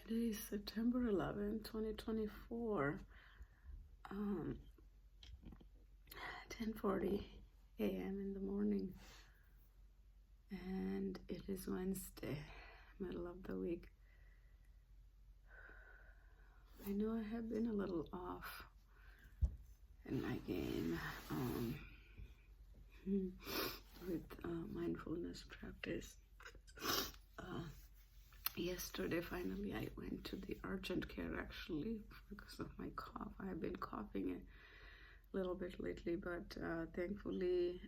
Today is September 11, 2024, 10:40 a.m. in the morning, and it is Wednesday, middle of the week. I know I have been a little off in my game with mindfulness practice. Yesterday, finally, I went to the urgent care actually because of my cough. I have been coughing a little bit lately, but thankfully,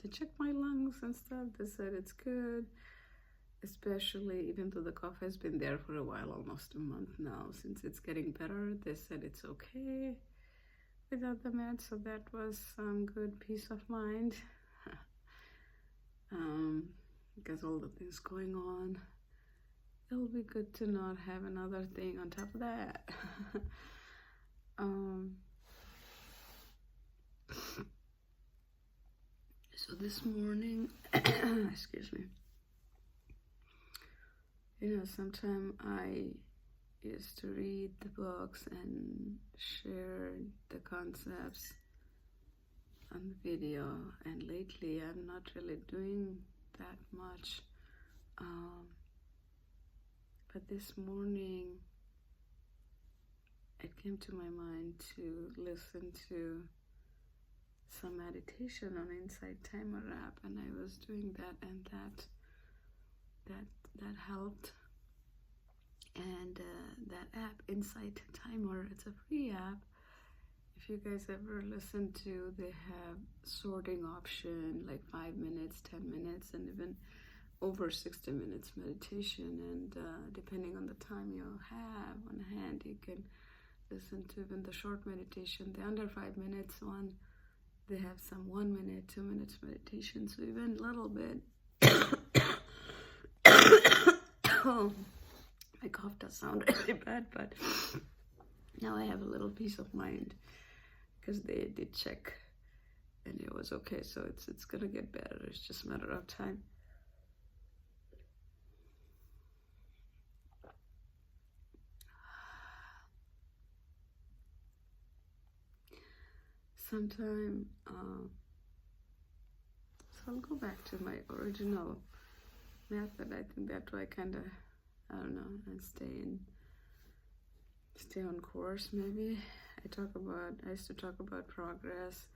they checked my lungs and stuff. They said it's good, especially even though the cough has been there for a while, almost a month now. Since it's getting better, they said it's okay without the meds, so that was some good peace of mind. Because all the things going on, it'll be good to not have another thing on top of that. So this morning, excuse me, sometimes I used to read the books and share the concepts on the video, and lately I'm not really doing that much. But this morning, it came to my mind to listen to some meditation on Insight Timer app, and I was doing that, and that helped. And that app, Insight Timer, it's a free app. If you guys ever listen to, they have sorting option, like 5 minutes, 10 minutes, and even over 60 minutes meditation, and depending on the time you have on hand, you can listen to even the short meditation. The under 5 minutes one, they have some 1 minute, 2 minutes meditation, so even a little bit. Oh, my cough does sound really bad, but now I have a little peace of mind because they did check and it was okay, so it's gonna get better. It's just a matter of time. Sometime, so I'll go back to my original method. I think that way I don't know, and stay on course maybe. I used to talk about progress.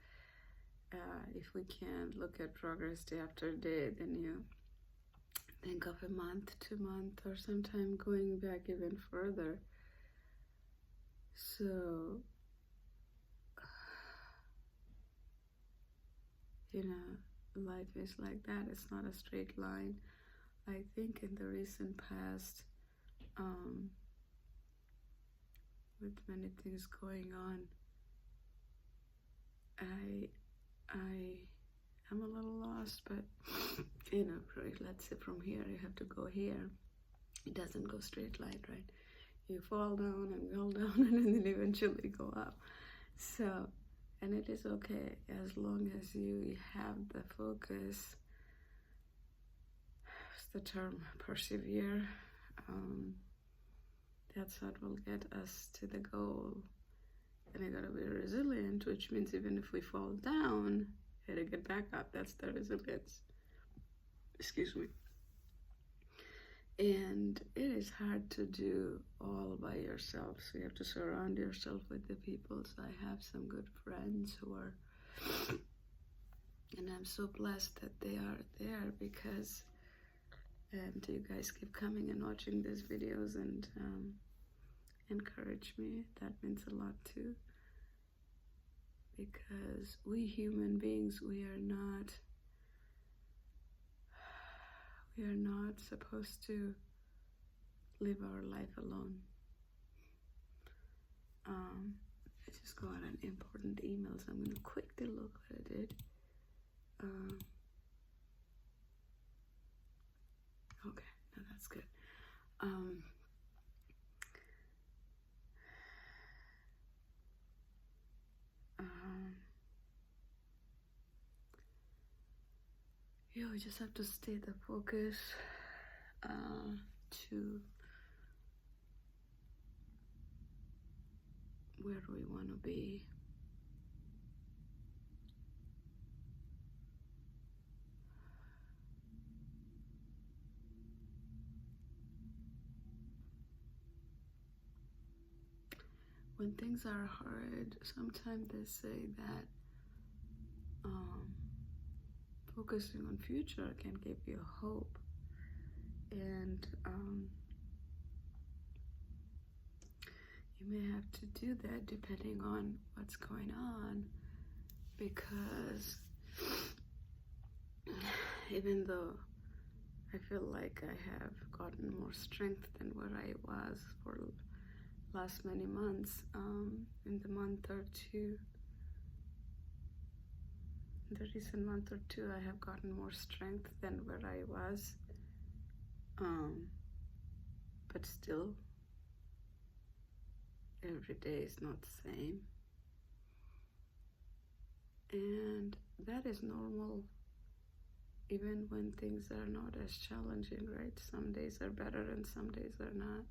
If we can't look at progress day after day, then you think of a month, 2 months, or sometime going back even further. So, life is like that. It's not a straight line. I think in the recent past, with many things going on, I'm a little lost, but let's say from here you have to go here. It doesn't go straight line, right? You fall down and go down and then eventually go up. So, and it is okay as long as you have the focus. What's the term? Persevere. That's what will get us to the goal. And you gotta be resilient, which means even if we fall down, you gotta get back up. That's the resilience. Excuse me. And it is hard to do all by yourself, so you have to surround yourself with the people. So I have some good friends who are, and I'm so blessed that they are there because, and you guys keep coming and watching these videos and encourage me. That means a lot too, because we human beings, we are not supposed to live our life alone. I just got an important email, so I'm going to quickly look what I did. Okay, no, that's good. We just have to stay the focus to where we want to be. When things are hard, sometimes they say that focusing on future can give you hope. And you may have to do that depending on what's going on, because even though I feel like I have gotten more strength than where I was for last many months, in the recent month or two, I have gotten more strength than where I was, but still, every day is not the same, and that is normal, even when things are not as challenging, right? Some days are better and some days are not,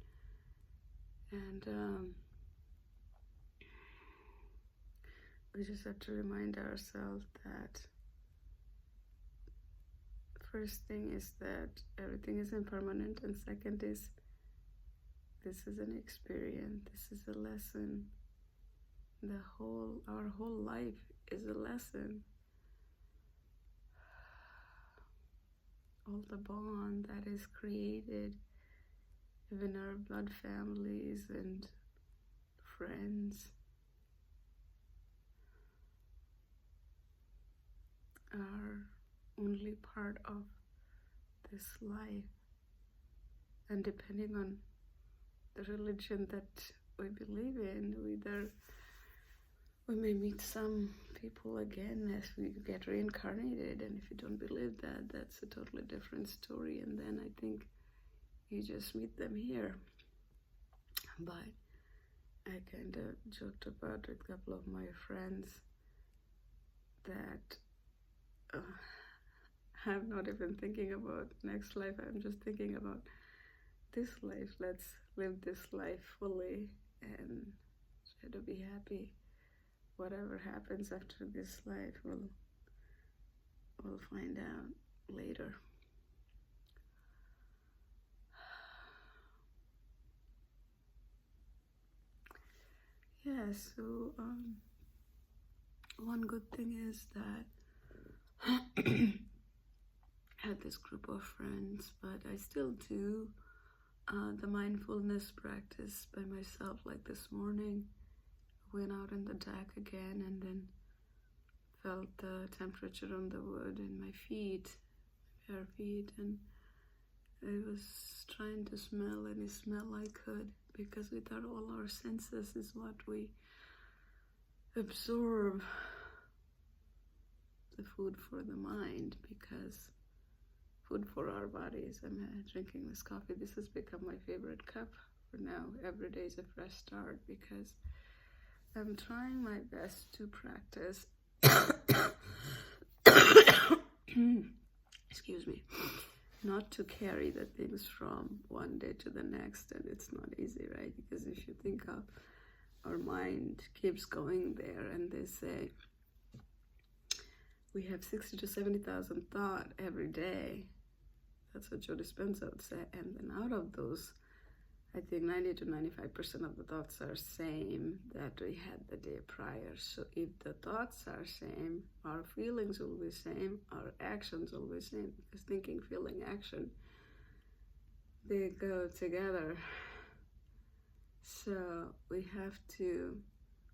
and we just have to remind ourselves that first thing is that everything is impermanent, and second is this is an experience, this is a lesson. Our whole life is a lesson. All the bond that is created, even our blood families and friends, are only part of this life. And depending on the religion that we believe in, we may meet some people again as we get reincarnated, and if you don't believe that, that's a totally different story, and then I think you just meet them here. But I kind of joked about with a couple of my friends that I'm not even thinking about next life, I'm just thinking about this life. Let's live this life fully and try to be happy. Whatever happens after this life, we'll find out later. Yeah, so one good thing is that I had this group of friends, but I still do the mindfulness practice by myself. Like this morning, went out in the deck again and then felt the temperature on the wood in my feet, bare feet, and I was trying to smell any smell I could, because without all our senses is what we absorb the food for the mind, because food for our bodies. I'm drinking this coffee. This has become my favorite cup for now. Every day is a fresh start, because I'm trying my best to practice excuse me, not to carry the things from one day to the next, and it's not easy, right? Because if you think of our mind keeps going there, and they say we have 60 to 70,000 thoughts every day. That's what Joe Dispenza would say, and then out of those, I think 90 to 95% of the thoughts are same that we had the day prior. So if the thoughts are same, our feelings will be same, our actions will be same, because thinking, feeling, action, they go together. So we have to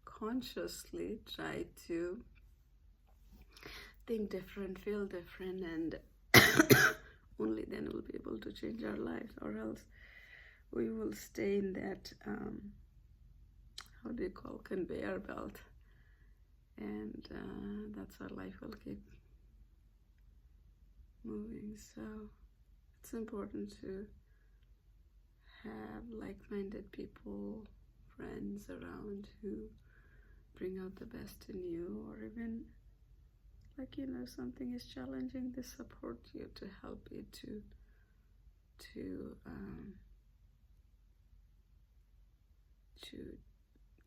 consciously try to think different, feel different, and only then we'll be able to change our lives, or else we will stay in that, conveyor belt, and that's how life will keep moving. So it's important to have like-minded people, friends around who bring out the best in you, or even, like, something is challenging, they support you to help you to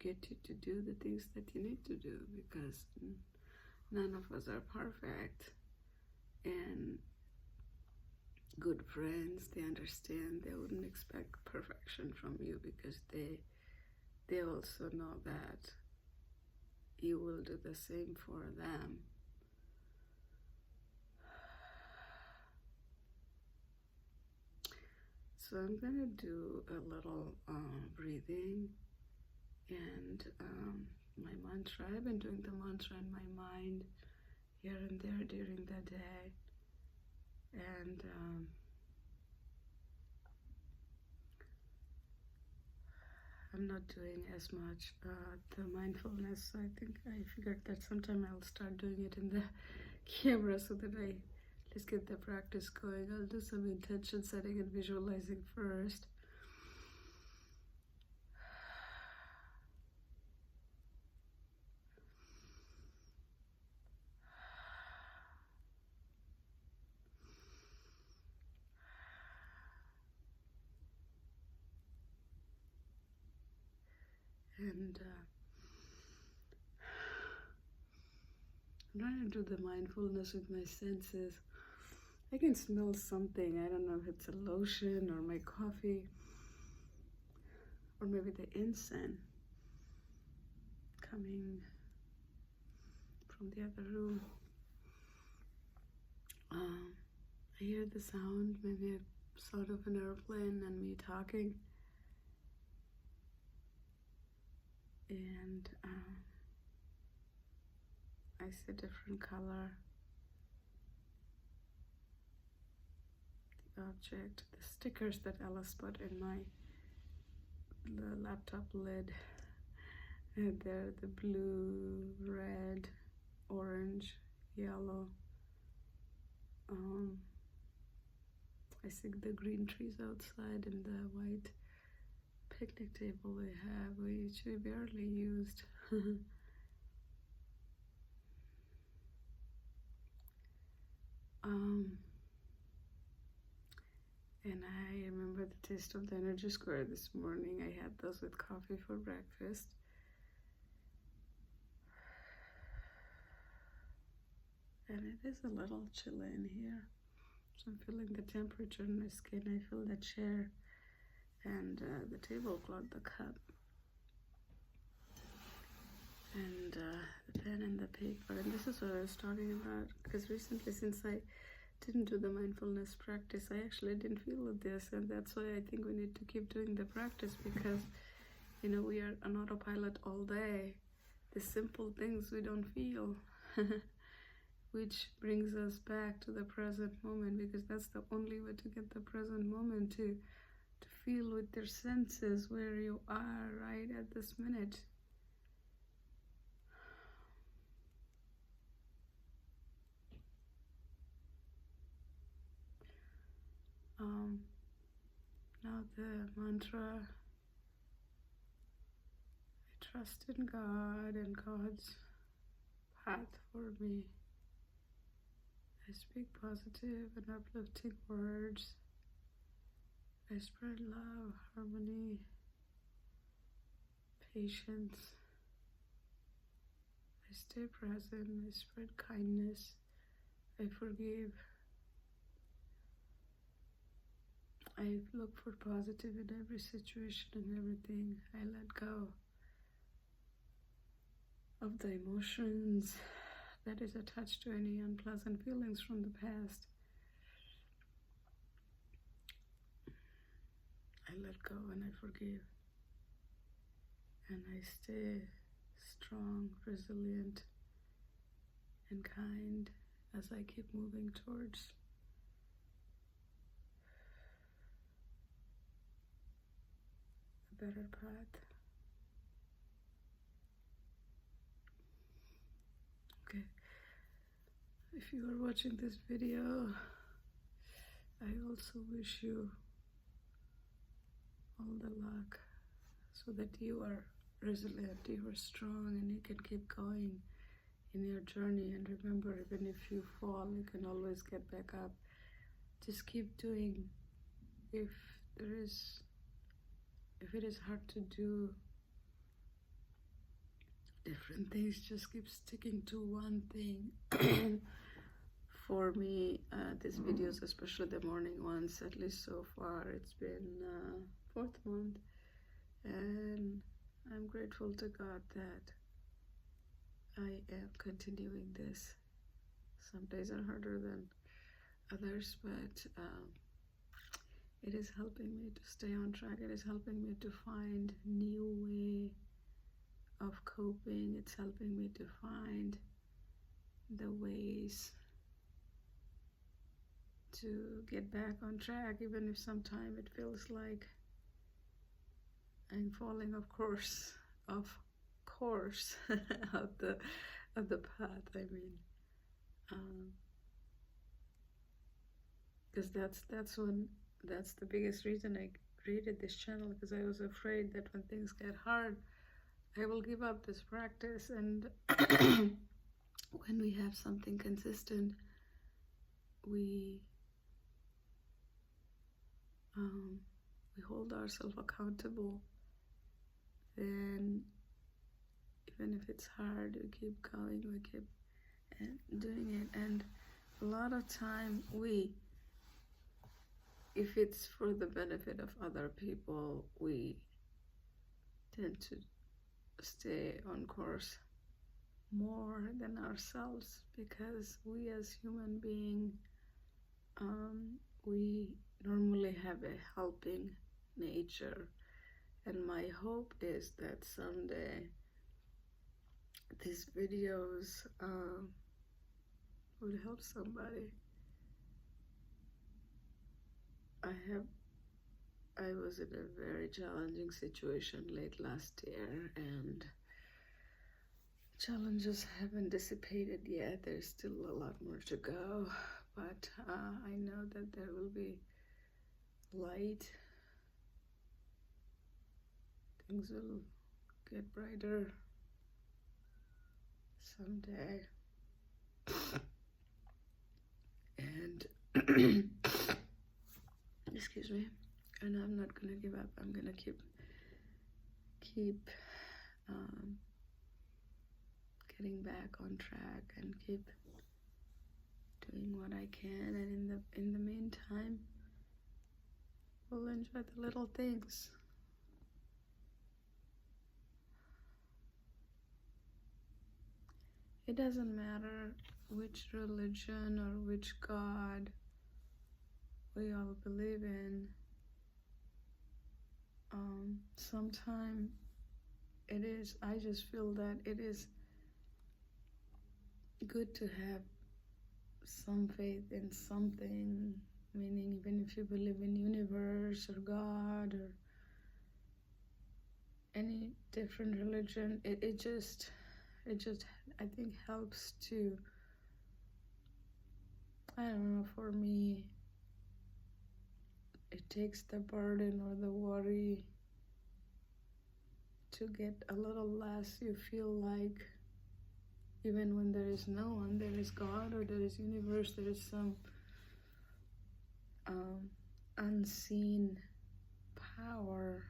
get you to do the things that you need to do, because none of us are perfect. And good friends, they understand. They wouldn't expect perfection from you, because they also know that you will do the same for them. So I'm gonna do a little breathing and my mantra. I've been doing the mantra in my mind here and there during the day, and I'm not doing as much the mindfulness, so I figured that sometime I'll start doing it in the camera so that I let's get the practice going. I'll do some intention setting and visualizing first. And I'm trying to do the mindfulness with my senses. I can smell something. I don't know if it's a lotion or my coffee, or maybe the incense coming from the other room. I hear the sound, maybe a sound of an airplane and me talking. And I see a different color. The object, the stickers that Alice put in the laptop lid. And they're the blue, red, orange, yellow. I see the green trees outside and the white picnic table we have, which we barely used. And I remember the taste of the energy square this morning. I had those with coffee for breakfast. And it is a little chilly in here. So I'm feeling the temperature in my skin. I feel the chair and the tablecloth, the cup, and the pen and the paper. And this is what I was talking about, because recently, since I didn't do the mindfulness practice, I actually didn't feel this, and that's why I think we need to keep doing the practice, because we are on autopilot all day. The simple things we don't feel. Which brings us back to the present moment, because that's the only way to get the present moment, to feel with your senses where you are right at this minute. Now the mantra: I trust in God and God's path for me. I speak positive and uplifting words. I spread love, harmony, patience. I stay present. I spread kindness. I forgive. I look for positive in every situation and everything. I let go of the emotions that is attached to any unpleasant feelings from the past. I let go and I forgive. And I stay strong, resilient, and kind as I keep moving towards a better path. Okay. If you are watching this video, I also wish you all the luck, so that you are resilient, you are strong, and you can keep going in your journey. And remember, even if you fall, you can always get back up. Just keep doing. If it is hard to do, different things just keep sticking to one thing. For me, these videos, especially the morning ones, at least so far, it's been 4th month, and I'm grateful to God that I am continuing this. Some days are harder than others, but it is helping me to stay on track. It is helping me to find new way of coping. It's helping me to find the ways to get back on track, even if sometimes it feels like I'm falling of course of the path. I mean, because that's the biggest reason I created this channel, because I was afraid that when things get hard, I will give up this practice. And when we have something consistent, we hold ourselves accountable. Then even if it's hard, we keep going, we keep doing it. And a lot of time if it's for the benefit of other people, we tend to stay on course more than ourselves, because we as human beings, we normally have a helping nature. And my hope is that someday these videos would help somebody. I was in a very challenging situation late last year, and challenges haven't dissipated yet. There's still a lot more to go, but I know that there will be light. Things will get brighter someday. And excuse me. And I'm not gonna give up. I'm gonna keep getting back on track and keep doing what I can. And in the meantime, we'll enjoy the little things. It doesn't matter which religion or which God we all believe in. Sometimes I just feel that it is good to have some faith in something, meaning even if you believe in universe or God or any different religion, it just I think helps to, I don't know, for me, it takes the burden or the worry to get a little less. You feel like even when there is no one, there is God or there is universe, there is some unseen power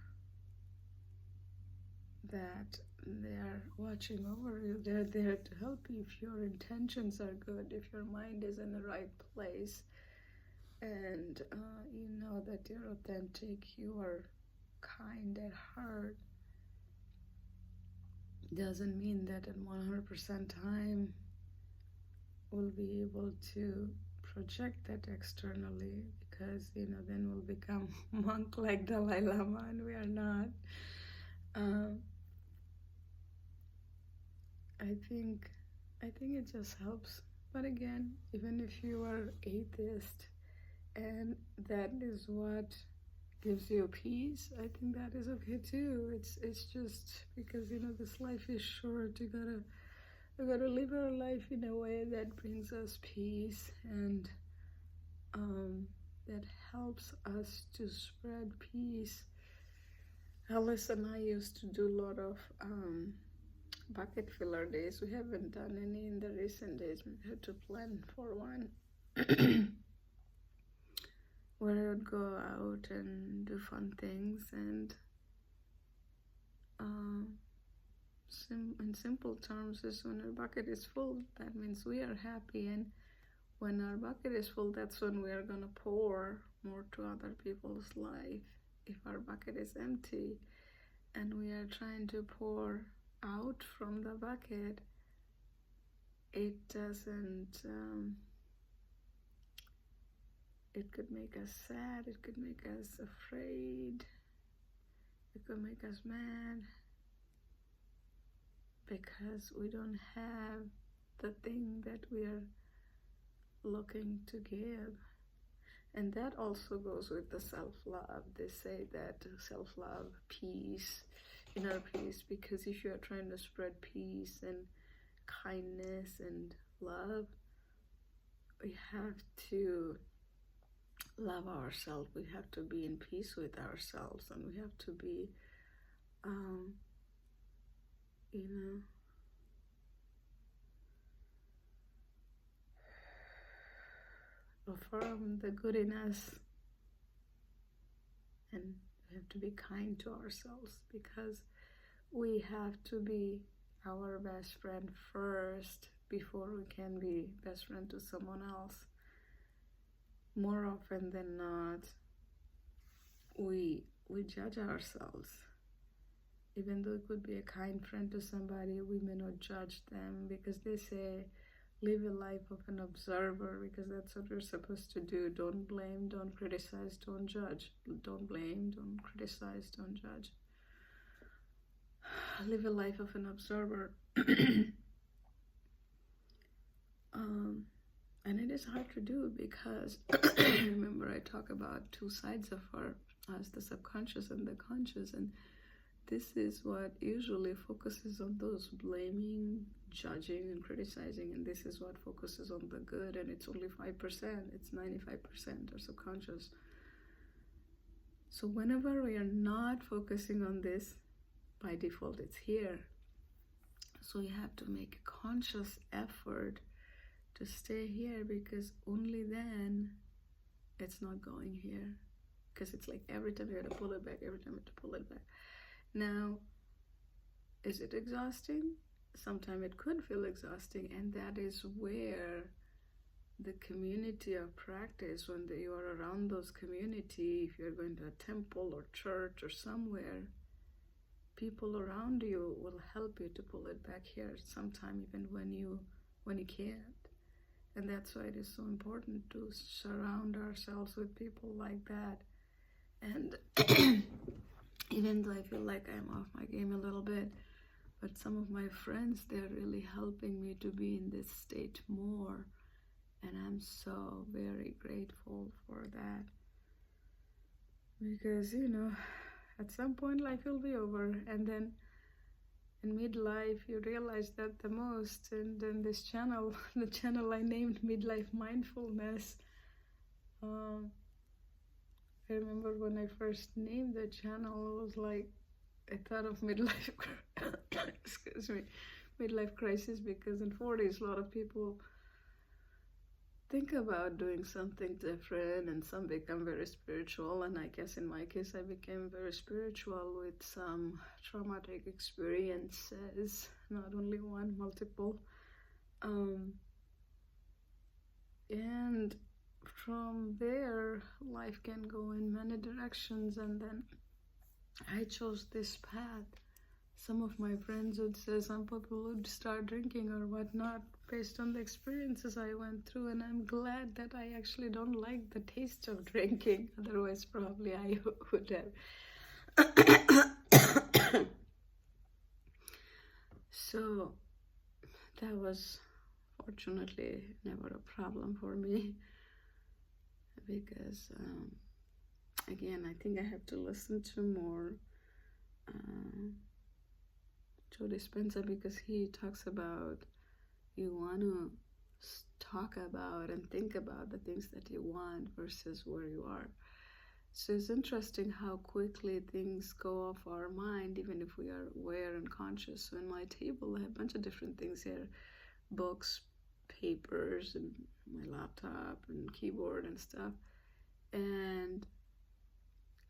that they are watching over you. They're there to help you if your intentions are good, if your mind is in the right place, and you know that you're authentic, you are kind at heart. Doesn't mean that in 100% time we'll be able to project that externally, because then we'll become monk like Dalai Lama, and we are not. I think it just helps. But again, even if you are atheist and that is what gives you peace, I think that is okay too. It's just because this life is short. We gotta live our life in a way that brings us peace, and that helps us to spread peace. Alice and I used to do a lot of bucket filler days. We haven't done any in the recent days. We had to plan for one. Where I would go out and do fun things, and in simple terms, is when our bucket is full, that means we are happy. And when our bucket is full, that's when we are going to pour more to other people's life. If our bucket is empty and we are trying to pour out from the bucket, it doesn't, it could make us sad, it could make us afraid, it could make us mad, because we don't have the thing that we are looking to give. And that also goes with the self-love. They say that self-love, peace, inner peace, because if you are trying to spread peace and kindness and love, we have to love ourselves. We have to be in peace with ourselves, and we have to be, affirm the good in us, and we have to be kind to ourselves, because we have to be our best friend first before we can be best friend to someone else. More often than not, we judge ourselves. Even though it could be a kind friend to somebody, we may not judge them, because they say live a life of an observer, because that's what we're supposed to do. Don't blame, don't criticize, don't judge. Don't blame, don't criticize, don't judge. Live a life of an observer. And it is hard to do, because remember I talk about two sides of us, the subconscious and the conscious, and this is what usually focuses on those blaming, judging, and criticizing, and this is what focuses on the good, and it's only 5%, it's 95% are subconscious. So whenever we are not focusing on this, by default it's here. So you have to make a conscious effort to stay here, because only then it's not going here. Because it's like every time you have to pull it back, every time you have to pull it back. Now, is it exhausting? Sometimes it could feel exhausting, and that is where the community of practice, when you are around those community, if you're going to a temple or church or somewhere, people around you will help you to pull it back here, sometime even when you can't. And that's why it is so important to surround ourselves with people like that. And even though I feel like I'm off my game a little bit, but some of my friends, they're really helping me to be in this state more. And I'm so very grateful for that. Because, at some point life will be over. And then in midlife, you realize that the most. And then this channel, the channel I named Midlife Mindfulness, I remember when I first named the channel, it was like, I thought of midlife, midlife crisis, because in 40s, a lot of people think about doing something different, and some become very spiritual. And I guess in my case, I became very spiritual with some traumatic experiences, not only one, multiple. And from there, life can go in many directions, and then I chose this path. Some of my friends would say some people would start drinking or whatnot based on the experiences I went through, and I'm glad that I actually don't like the taste of drinking. Otherwise, probably I would have. So that was fortunately never a problem for me, because again, I think I have to listen to more Joe Dispenza, because he talks about you want to talk about and think about the things that you want versus where you are. So it's interesting how quickly things go off our mind, even if we are aware and conscious. So in my table, I have a bunch of different things here: books, papers, and my laptop and keyboard and stuff. And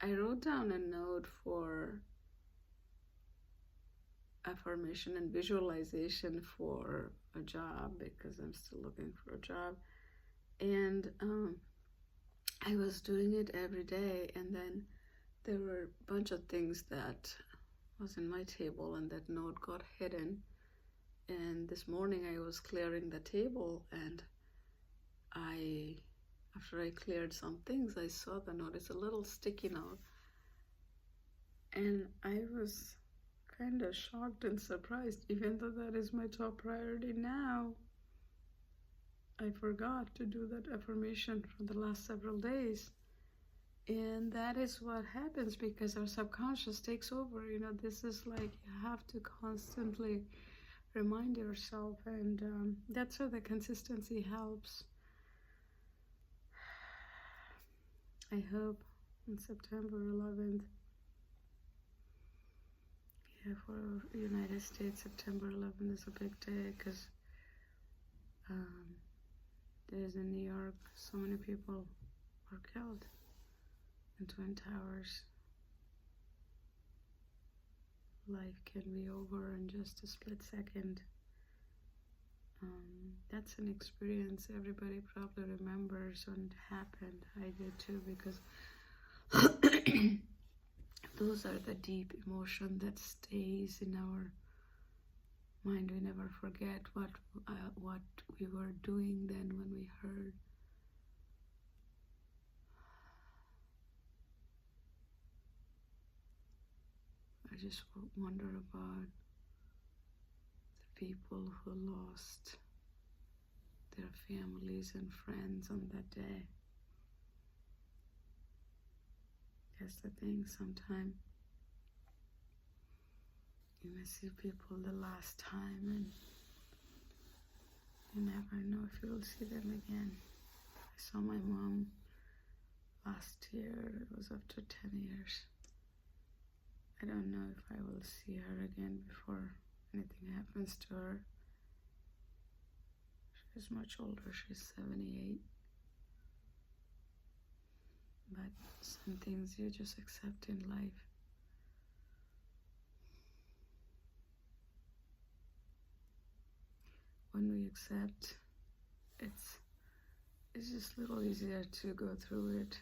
I wrote down a note for affirmation and visualization for a job, because I'm still looking for a job. And I was doing it every day, and then there were a bunch of things that was in my table, and that note got hidden. And this morning I was clearing the table, and after I cleared some things, I saw the note. It's a little sticky note, and I was kind of shocked and surprised, even though that is my top priority now. I forgot to do that affirmation for the last several days. And that is what happens because our subconscious takes over. This is like you have to constantly remind yourself, and that's where the consistency helps. I hope on September 11th, for United States, September 11th is a big day because there's in New York, so many people were killed in Twin Towers. Life can be over in just a split second. That's an experience everybody probably remembers when it happened. I did too, because those are the deep emotion that stays in our mind. We never forget what we were doing then when we heard. I just wonder about the people who lost their families and friends on that day. That's the thing, sometimes you may see people the last time and you never know if you'll see them again. I saw my mom last year. It was after 10 years. I don't know if I will see her again before anything happens to her. She's much older. She's 78. But some things you just accept in life. When we accept, it's just a little easier to go through it.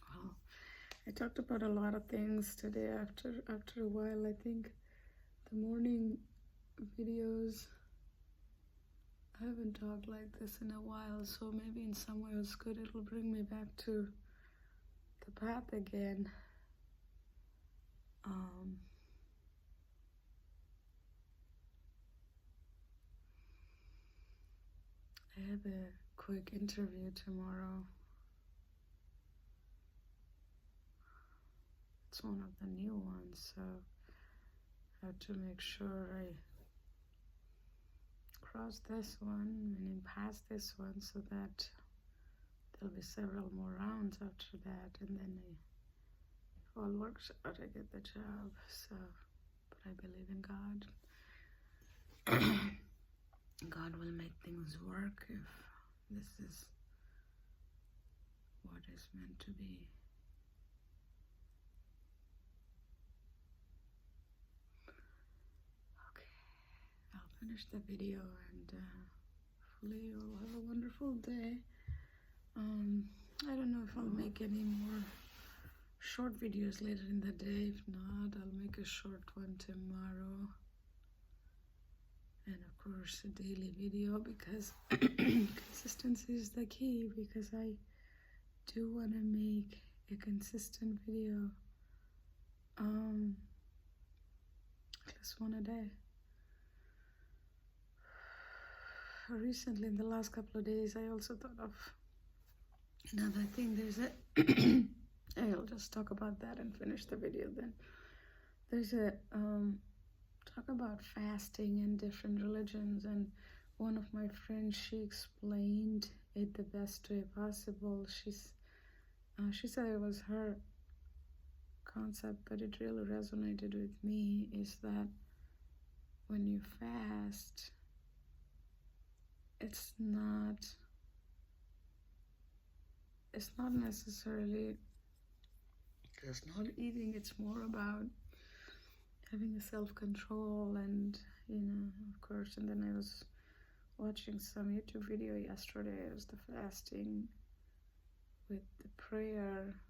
Well, I talked about a lot of things today. After a while, I think the morning videos, I haven't talked like this in a while, so maybe in some way it's good. It'll bring me back to the path again. I have a quick interview tomorrow. It's one of the new ones, so I have to make sure I cross this one, meaning pass this one, so that there'll be several more rounds after that, and then if all works out, I get the job. So, but I believe in God. God will make things work if this is what is meant to be. Okay, I'll finish the video, and hopefully you'll have a wonderful day. I don't know if I'll make any more short videos later in the day. If not, I'll make a short one tomorrow. And of course, a daily video, because consistency is the key, because I do want to make a consistent video, at least one a day. Recently, in the last couple of days, I also thought of another thing. I'll just talk about that and finish the video then. There's a talk about fasting in different religions, and one of my friends, she explained it the best way possible. She said it was her concept, but it really resonated with me, is that when you fast, it's it's not necessarily just not eating. It's more about having a self-control and, of course. And then I was watching some YouTube video yesterday. It was the fasting with the prayer,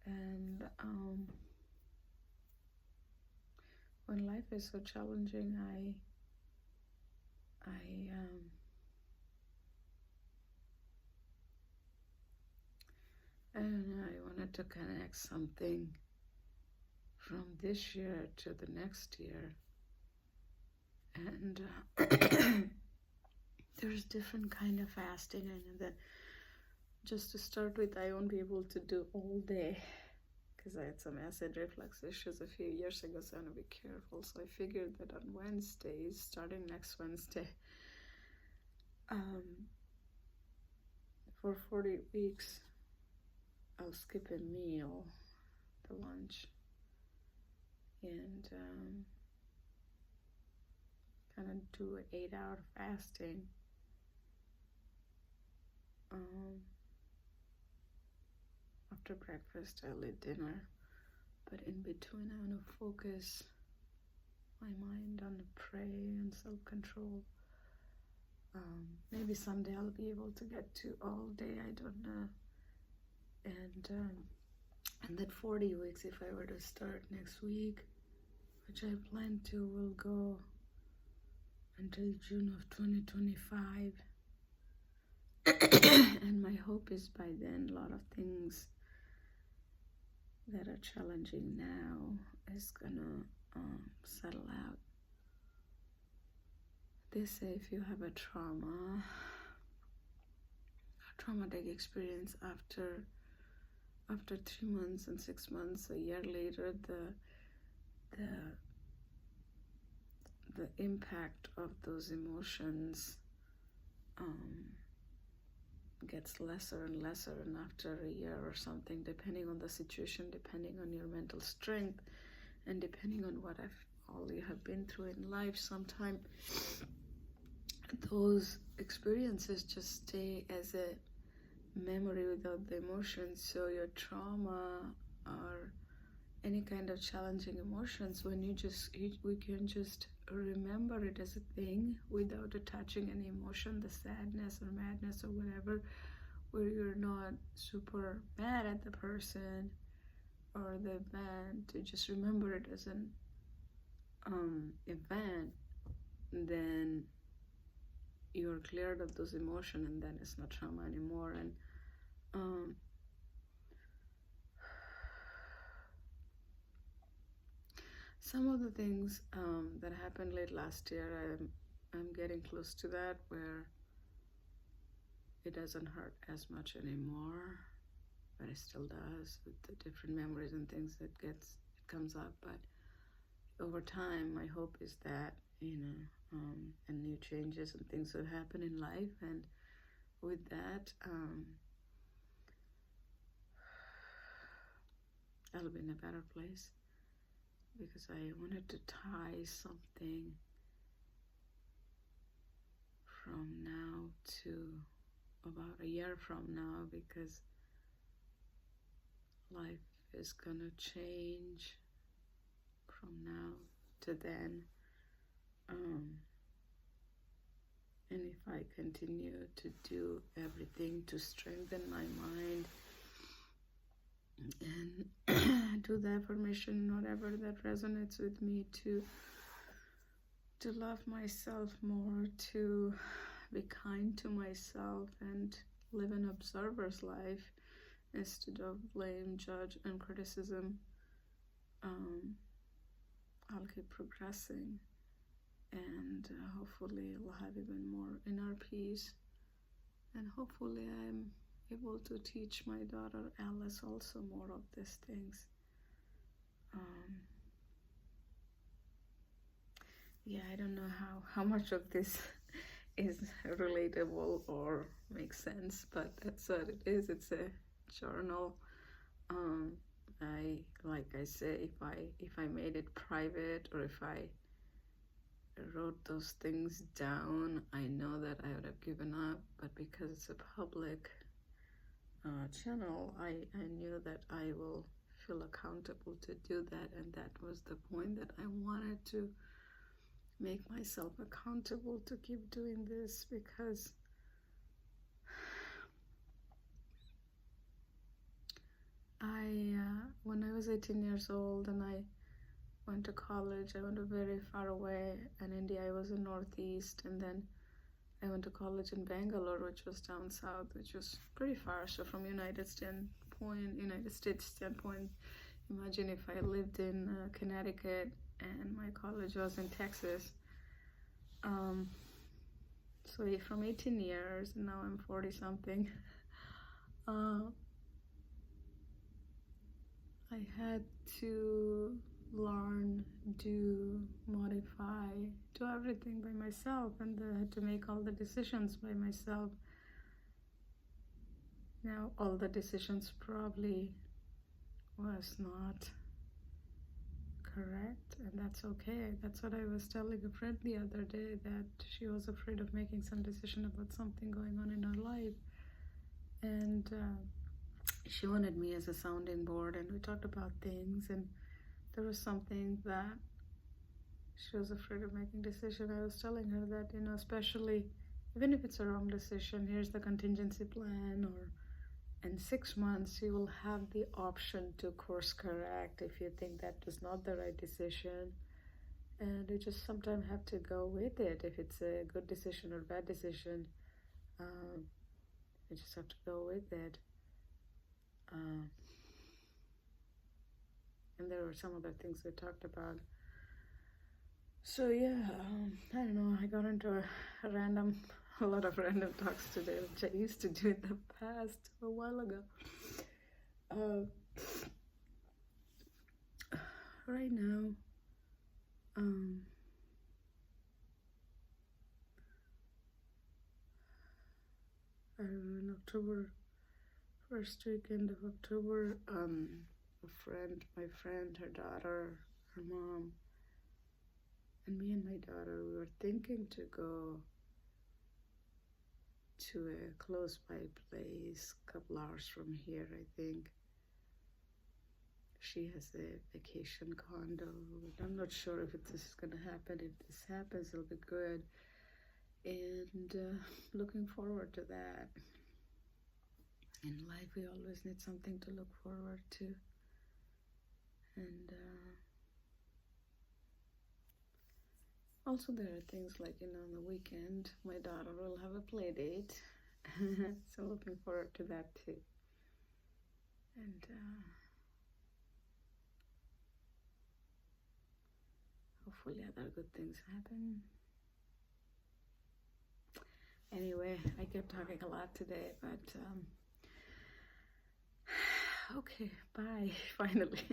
and when life is so challenging, I don't know, I wanted to connect something from this year to the next year, and there's different kind of fasting. I know that just to start with, I won't be able to do all day because I had some acid reflux issues a few years ago, so I want to be careful. So I figured that on Wednesdays, starting next Wednesday, for 40 weeks, I'll skip a meal, the lunch, and kind of do an 8-hour fasting. After breakfast, I'll eat dinner, but in between, I want to focus my mind on pray and self-control. Maybe someday I'll be able to get to all day, I don't know. And that 40 weeks, if I were to start next week, which I plan to, will go until June of 2025. And my hope is by then a lot of things that are challenging now is gonna settle out. They say if you have a traumatic experience after 3 months and 6 months, a year later, the impact of those emotions gets lesser and lesser, and after a year or something, depending on the situation, depending on your mental strength, and depending on what all you have been through in life, sometimes those experiences just stay as a memory without the emotions. So your trauma or any kind of challenging emotions, when we can just remember it as a thing without attaching any emotion, the sadness or madness or whatever, where you're not super mad at the person or the event, to just remember it as an event, then you're cleared of those emotions, and then it's not trauma anymore. And some of the things that happened late last year, I'm getting close to that, where it doesn't hurt as much anymore, but it still does with the different memories and things that comes up. But over time, my hope is that, and new changes and things will happen in life, and with that, I'll be in a better place, because I wanted to tie something from now to about a year from now, because life is gonna change from now to then. And if I continue to do everything to strengthen my mind and do the affirmation, whatever that resonates with me, to love myself more, to be kind to myself, and live an observer's life instead of blame, judge, and criticism, I'll keep progressing, and hopefully I'll have even more inner peace, and hopefully I'm able to teach my daughter Alice also more of these things. I don't know how much of this is relatable or makes sense, but that's what it is. It's a journal. Like I say, if I made it private, or if I wrote those things down, I know that I would have given up. But because it's a public channel, I knew that I will feel accountable to do that, and that was the point, that I wanted to make myself accountable to keep doing this, because when I was 18 years old and I went to college, I went very far away, and India, I was in Northeast, and then I went to college in Bangalore, which was down south, which was pretty far. So from United States standpoint, imagine if I lived in Connecticut and my college was in Texas. So from 18 years, and now I'm 40 something, I had to learn, do, modify, do everything by myself, and I had to make all the decisions by myself. Now, all the decisions probably was not correct, and that's okay. That's what I was telling a friend the other day, that she was afraid of making some decision about something going on in her life, and she wanted me as a sounding board, and we talked about things, and there was something that she was afraid of making decision. I was telling her that, especially even if it's a wrong decision, here's the contingency plan, or in 6 months you will have the option to course correct if you think that was not the right decision, and you just sometimes have to go with it. If it's a good decision or bad decision, you just have to go with it. And there were some other things we talked about. So yeah, I don't know, I got into a lot of random talks today, which I used to do in the past, a while ago. Right now, in October, first weekend of October, my friend, her daughter, her mom, and me and my daughter, we were thinking to go to a close by place, a couple hours from here, I think. She has a vacation condo. I'm not sure if this is going to happen. If this happens, it'll be good. And looking forward to that. In life, we always need something to look forward to. And also there are things like, on the weekend, my daughter will have a play date. So looking forward to that too. And hopefully other good things happen. Anyway, I kept talking a lot today, but okay, bye, finally.